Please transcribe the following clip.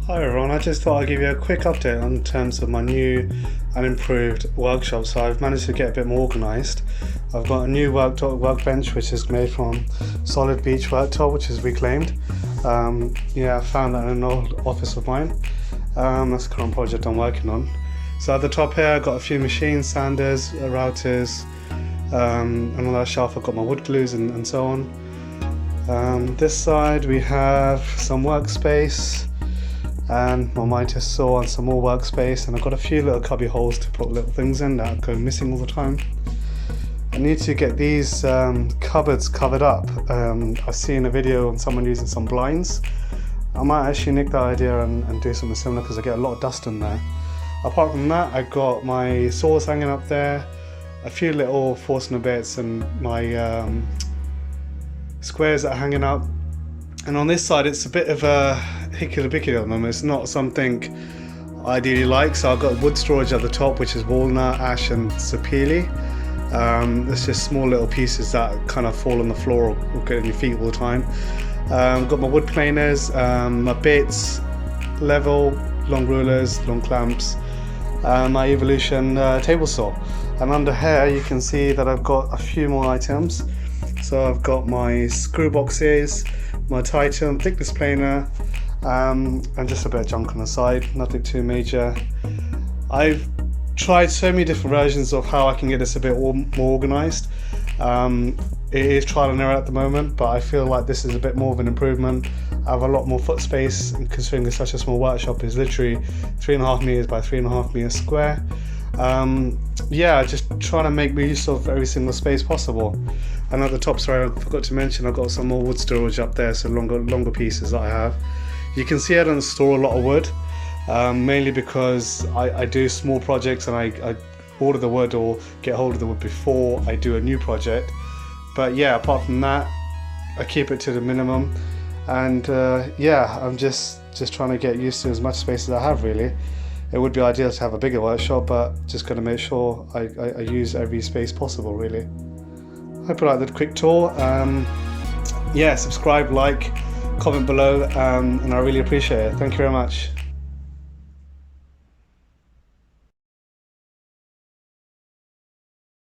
Hi everyone, I just thought I'd give you a quick update on terms of my new and improved workshop. So I've managed to get a bit more organised. I've got a new workbench which is made from solid beech worktop, which is reclaimed. I found that in an old office of mine. That's the current project I'm working on. So at the top here I've got a few machines, sanders, routers, and on that shelf I've got my wood glues and so on. This side we have some workspace and my mitre saw and some more workspace, and I've got a few little cubby holes to put little things in that go missing all the time. I need to get these cupboards covered up. I've seen a video on someone using some blinds. I might actually nick that idea and do something similar because I get a lot of dust in there. Apart from that, I've got my saws hanging up there, a few little Forstner bits and my squares that are hanging up. And on this side it's a bit of a hickety-pickety at the moment. It's not something I ideally like, so I've got wood storage at the top, which is walnut, ash and sapele. It's just small little pieces that kind of fall on the floor or get on your feet all the time. I've got my wood planers, my bits, level, long rulers, long clamps, my Evolution table saw. And under here you can see that I've got a few more items. So I've got my screw boxes, my Titan thickness planer, and just a bit of junk on the side, nothing too major. I've tried so many different versions of how I can get this a bit more organised. It is trial and error at the moment, but I feel like this is a bit more of an improvement. I have a lot more foot space, considering it's such a small workshop. It's literally 3.5 meters by 3.5 meters square. Just trying to make use of every single space possible. And at the top, sorry, I forgot to mention, I've got some more wood storage up there, so longer pieces that I have. You can see I don't store a lot of wood, mainly because I do small projects and I order the wood or get hold of the wood before I do a new project. But yeah, apart from that, I keep it to the minimum. And I'm just trying to get used to as much space as I have, really. It would be ideal to have a bigger workshop, but just going to make sure I use every space possible, really. Hope you like the quick tour. Subscribe, like, comment below, and I really appreciate it. Thank you very much.